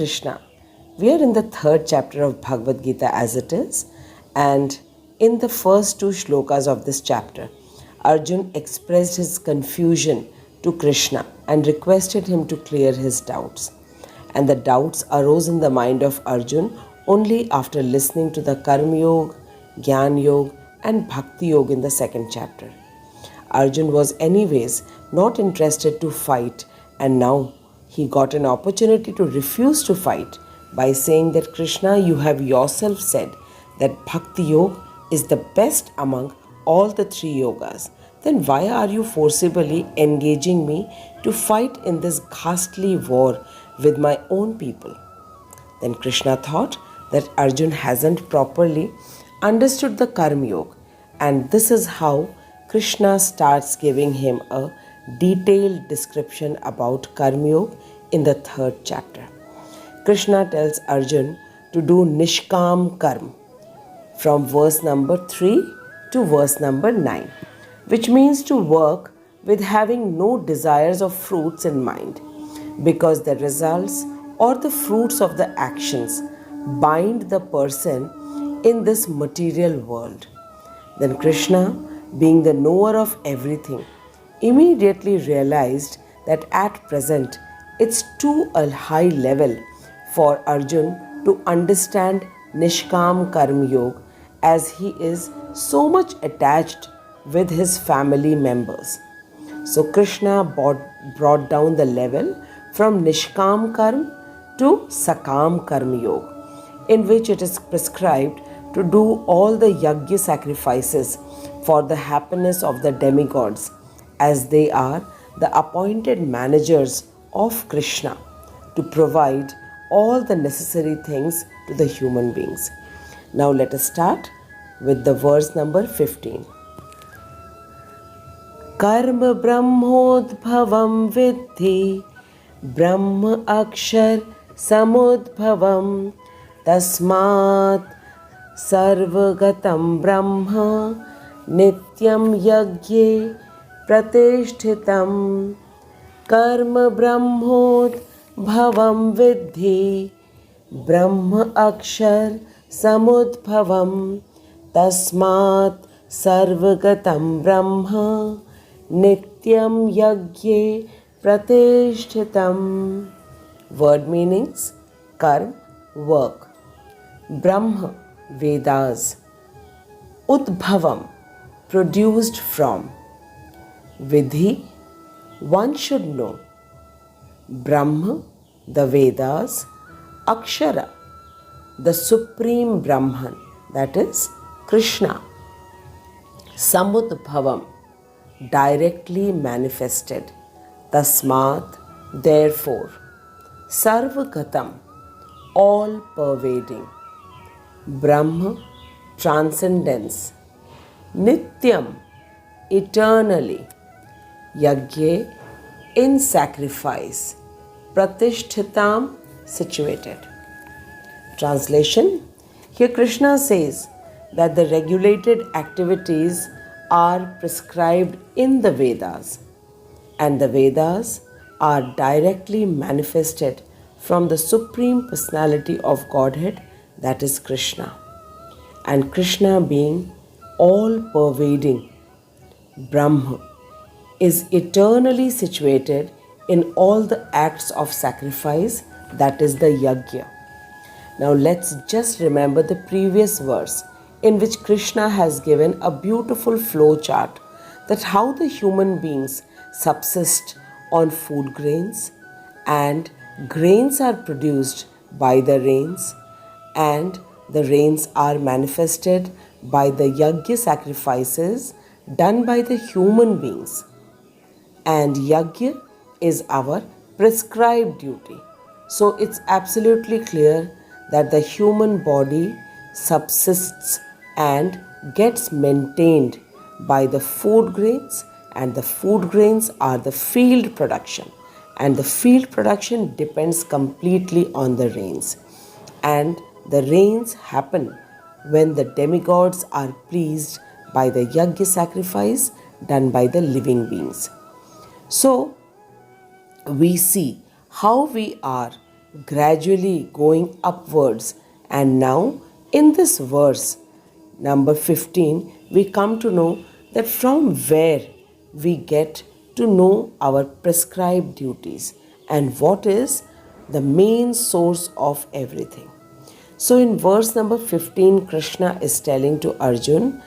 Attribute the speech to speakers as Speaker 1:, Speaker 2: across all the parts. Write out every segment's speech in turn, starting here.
Speaker 1: Krishna. We are in the third chapter of Bhagwad Gita as it is, and in the first two shlokas of this chapter, Arjun expressed his confusion to Krishna and requested him to clear his doubts. And the doubts arose in the mind of Arjun only after listening to the Karma Yoga, Jnana Yoga and Bhakti Yoga in the second chapter. Arjun was anyways not interested to fight, and now he got an opportunity to refuse to fight by saying that Krishna, you have yourself said that Bhakti Yoga is the best among all the three yogas. Then why are you forcibly engaging me to fight in this ghastly war with my own people? Then Krishna thought that Arjun hasn't properly understood the Karma Yoga, and this is how Krishna starts giving him a detailed description about Karma Yoga in the third chapter. Krishna tells Arjun to do Nishkam Karma from verse number 3 to verse number 9, which means to work with having no desires of fruits in mind, because the results or the fruits of the actions bind the person in this material world. Then Krishna, being the knower of everything, immediately realized that at present it's too a high level for Arjun to understand Nishkam Karma Yoga, as he is so much attached with his family members. So Krishna brought down the level from Nishkam Karma to Sakam Karma Yoga, in which it is prescribed to do all the yajna sacrifices for the happiness of the demigods, as they are the appointed managers of Krishna to provide all the necessary things to the human beings. Now let us start with the verse number 15. Karma brahmodbhavam vidhi brahma akshar samudbhavam tasmat sarvagatam brahma nityam yajne pratishtitam. Karma brahmod bhavam vidhi brahma akshar samudbhavam tasmat sarvagatam brahma nityam yajne pratishtitam. Word meanings: karma, work; brahma, vedas; udbhavam, produced from; vidhi, one should know; brahma, the vedas; akshara, the supreme brahman, that is Krishna; samudbhavam, directly manifested; tasmat, therefore; sarvagatam, all pervading; brahma, transcendence; nityam, eternally; yajne, in sacrifice; pratishtitam, situated. Translation: here Krishna says that the regulated activities are prescribed in the Vedas, and the Vedas are directly manifested from the Supreme Personality of Godhead, that is Krishna. And Krishna, being all-pervading Brahma, is eternally situated in all the acts of sacrifice, that is the yajna. Now let's just remember the previous verse, in which Krishna has given a beautiful flow chart that how the human beings subsist on food grains, and grains are produced by the rains, and the rains are manifested by the yajna sacrifices done by the human beings. And yajna is our prescribed duty. So it's absolutely clear that the human body subsists and gets maintained by the food grains, and the food grains are the field production, and the field production depends completely on the rains, and the rains happen when the demigods are pleased by the yajna sacrifice done by the living beings. So we see how we are gradually going upwards. And now, in this verse, number 15, we come to know that from where we get to know our prescribed duties and what is the main source of everything. So, in verse number 15, Krishna is telling to Arjun,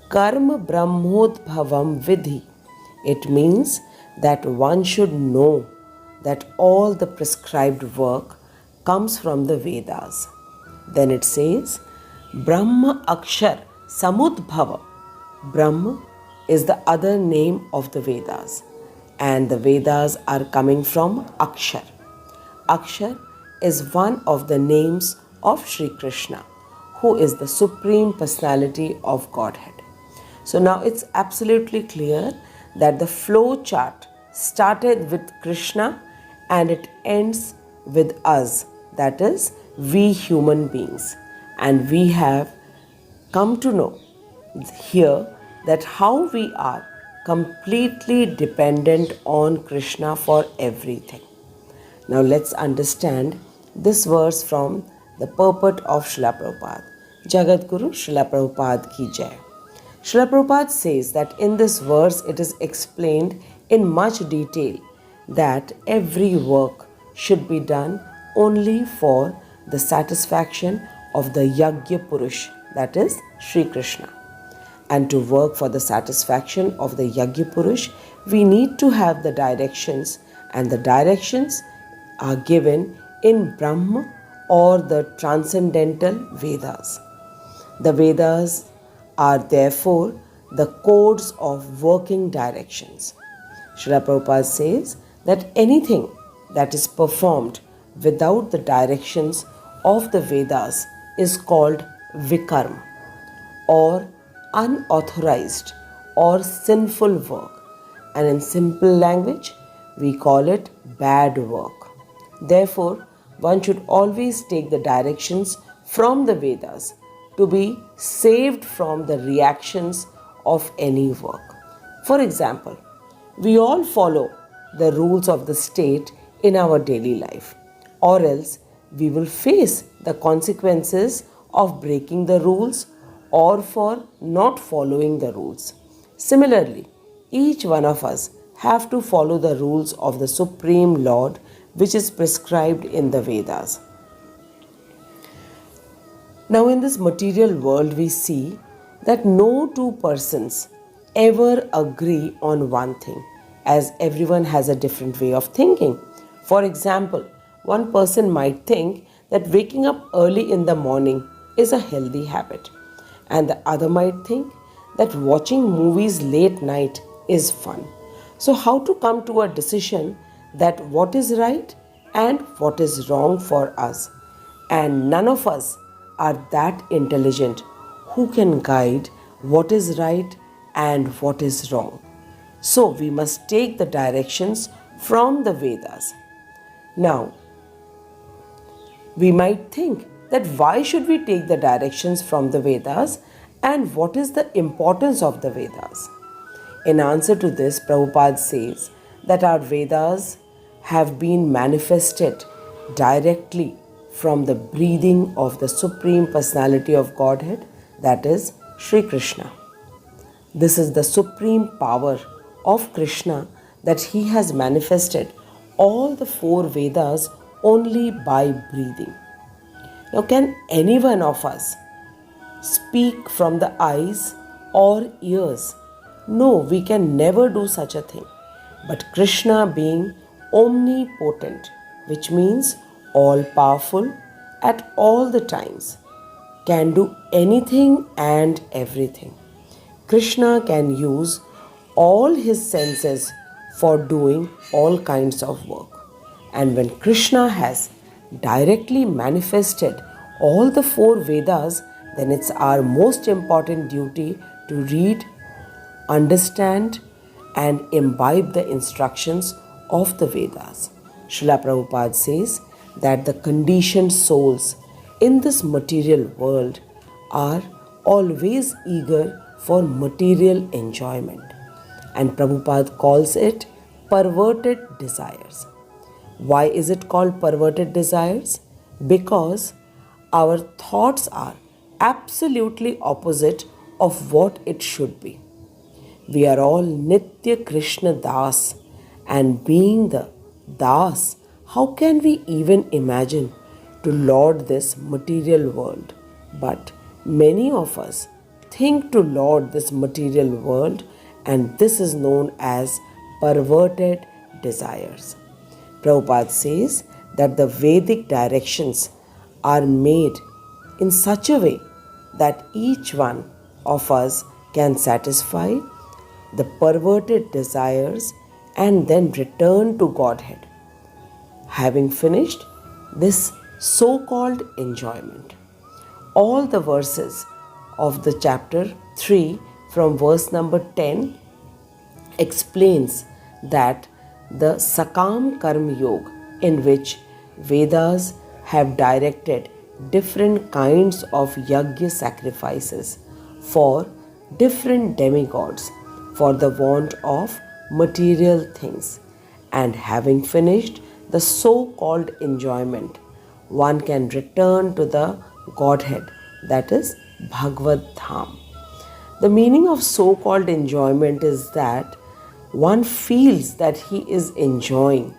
Speaker 1: Karma Brahmodbhavam Vidhi. It means that one should know that all the prescribed work comes from the Vedas. Then it says, Brahma Akshar Samudbhava. Brahma is the other name of the Vedas, and the Vedas are coming from Akshar. Akshar is one of the names of Sri Krishna, who is the Supreme Personality of Godhead. So now it's absolutely clear that the flow chart started with Krishna and it ends with us, that is, we human beings. And we have come to know here that how we are completely dependent on Krishna for everything. Now let's understand this verse from the purport of Srila Prabhupada. Jagat Guru Srila Prabhupada ki jai. Srila Prabhupada says that in this verse it is explained in much detail that every work should be done only for the satisfaction of the Yajna Purush, that is Sri Krishna. And to work for the satisfaction of the Yajna Purush, we need to have the directions, and the directions are given in Brahma or the transcendental Vedas. The Vedas are therefore the codes of working directions. Srila Prabhupada says that anything that is performed without the directions of the Vedas is called vikarma, or unauthorized or sinful work, and in simple language we call it bad work. Therefore, one should always take the directions from the Vedas to be saved from the reactions of any work. For example, we all follow the rules of the state in our daily life, or else we will face the consequences of breaking the rules or for not following the rules. Similarly, each one of us have to follow the rules of the Supreme Lord which is prescribed in the Vedas. Now in this material world we see that no two persons ever agree on one thing, as everyone has a different way of thinking. For example, one person might think that waking up early in the morning is a healthy habit, and the other might think that watching movies late night is fun. So how to come to a decision that what is right and what is wrong for us? And none of us are that intelligent who can guide what is right and what is wrong. So we must take the directions from the Vedas. Now, we might think that why should we take the directions from the Vedas and what is the importance of the Vedas? In answer to this, Prabhupada says that our Vedas have been manifested directly from the breathing of the Supreme Personality of Godhead, that is Sri Krishna. This is the supreme power of Krishna that he has manifested all the four Vedas only by breathing. Now, can any one of us speak from the eyes or ears? No, we can never do such a thing. But Krishna, being omnipotent, which means all powerful at all the times, can do anything and everything. Krishna can use all his senses for doing all kinds of work. And when Krishna has directly manifested all the four Vedas, then it's our most important duty to read, understand, and imbibe the instructions of the Vedas. Srila Prabhupada says that the conditioned souls in this material world are always eager for material enjoyment, and Prabhupada calls it perverted desires. Why is it called perverted desires? Because our thoughts are absolutely opposite of what it should be. We are all Nitya Krishna Das, and being the Das, how can we even imagine to lord this material world? But many of us think to lord this material world, and this is known as perverted desires. Prabhupada says that the Vedic directions are made in such a way that each one of us can satisfy the perverted desires and then return to Godhead, having finished this so-called enjoyment. All the verses of the chapter 3 from verse number 10 explains that the Sakam Karma Yoga, in which Vedas have directed different kinds of yajna sacrifices for different demigods for the want of material things, and having finished the so-called enjoyment, one can return to the Godhead, that is Bhagwad Dham. The meaning of so-called enjoyment is that one feels that he is enjoying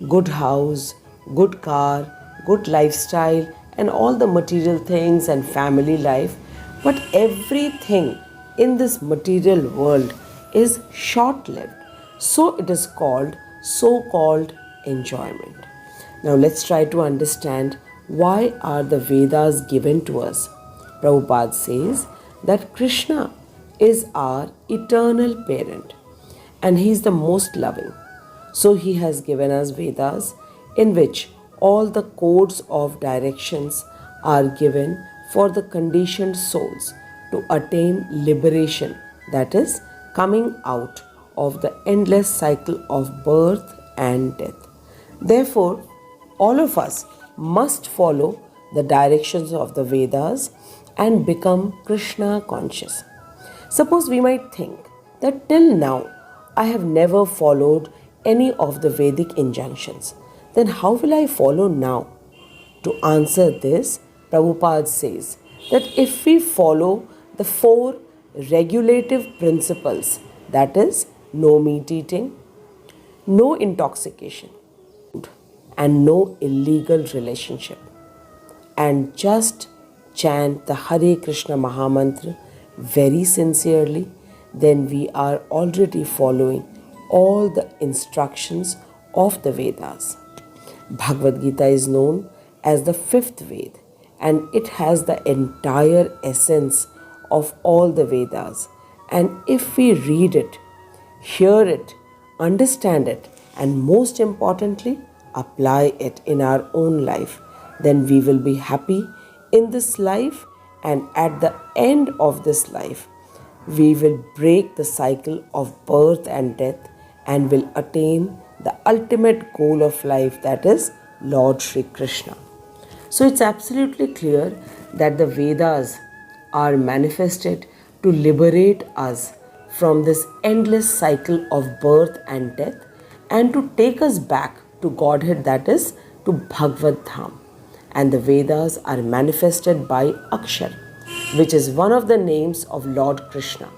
Speaker 1: good house, good car, good lifestyle and all the material things and family life, but everything in this material world is short-lived. So it is called so-called enjoyment. Now let's try to understand why are the Vedas given to us. Prabhupada says that Krishna is our eternal parent and he is the most loving. So he has given us Vedas in which all the codes of directions are given for the conditioned souls to attain liberation, that is, coming out of the endless cycle of birth and death. Therefore, all of us must follow the directions of the Vedas and become Krishna conscious. Suppose we might think that till now I have never followed any of the Vedic injunctions. Then how will I follow now? To answer this, Prabhupada says that if we follow the 4 regulative principles, that is, no meat eating, no intoxication, and no illegal relationship, and just chant the Hare Krishna Mahamantra very sincerely, then we are already following all the instructions of the Vedas. Bhagavad Gita is known as the 5th Ved, and it has the entire essence of all the Vedas. And if we read it, hear it, understand it, and most importantly, apply it in our own life, then we will be happy in this life, and at the end of this life, we will break the cycle of birth and death and will attain the ultimate goal of life, that is Lord Shri Krishna. So it's absolutely clear that the Vedas are manifested to liberate us from this endless cycle of birth and death and to take us back to Godhead, that is to Bhagwad Dham. And the Vedas are manifested by Akshar, which is one of the names of Lord Krishna.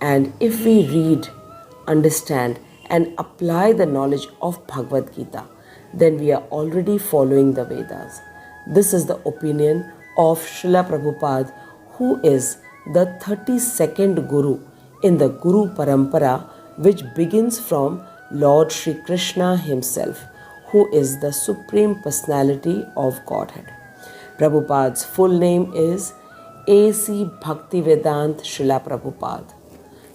Speaker 1: And if we read, understand and apply the knowledge of Bhagavad Gita, then we are already following the Vedas. This is the opinion of Srila Prabhupada, who is the 32nd Guru in the Guru Parampara, which begins from Lord Shri Krishna himself, who is the Supreme Personality of Godhead. Prabhupada's full name is A.C. Bhaktivedanta Srila Prabhupada.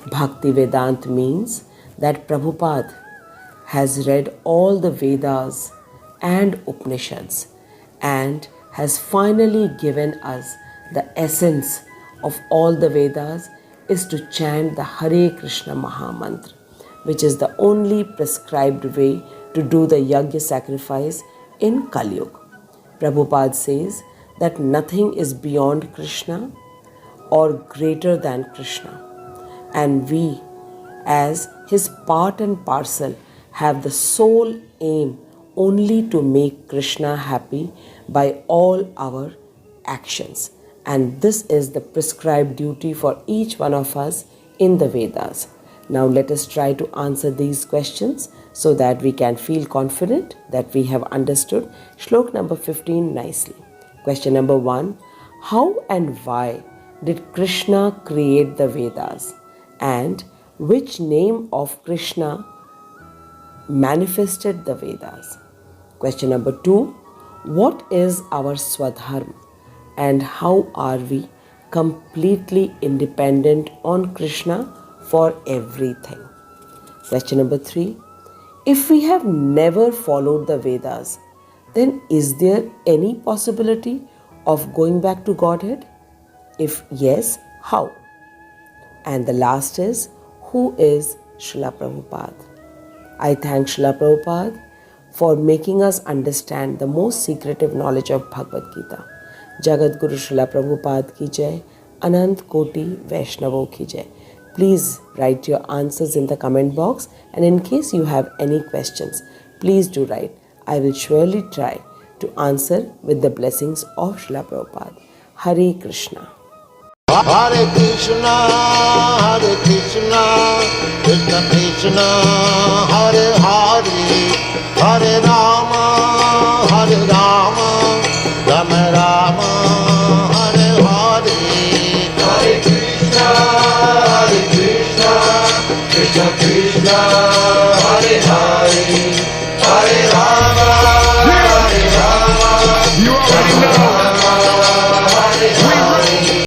Speaker 1: Bhaktivedanta means that Prabhupada has read all the Vedas and Upanishads and has finally given us the essence of all the Vedas is to chant the Hare Krishna Mahamantra, which is the only prescribed way to do the yajna sacrifice in Kali Yuga. Prabhupada says that nothing is beyond Krishna or greater than Krishna, and we, as his part and parcel, have the sole aim only to make Krishna happy by all our actions. And this is the prescribed duty for each one of us in the Vedas. Now let us try to answer these questions so that we can feel confident that we have understood Shlok number 15 nicely. Question number 1. How and why did Krishna create the Vedas? And which name of Krishna manifested the Vedas? Question number 2. What is our Swadharma? And how are we completely independent on Krishna for everything? Question number 3. If we have never followed the Vedas, then is there any possibility of going back to Godhead? If yes, how? And the last is, who is Srila Prabhupada? I thank Srila Prabhupada for making us understand the most secretive knowledge of Bhagavad Gita. Jagat Guru Srila Prabhupada ki jai, Anant Koti Vaishnavo ki jai. Please write your answers in the comment box, and in case you have any questions, please do write. I will surely try to answer with the blessings of Srila Prabhupada. Hare Krishna.
Speaker 2: Hare Krishna, Hare Krishna, Krishna Krishna, Hare Hare, Hare Rama, Hare Rama, Rama Rama, Hare Hare. Hare Krishna, Krishna Krishna.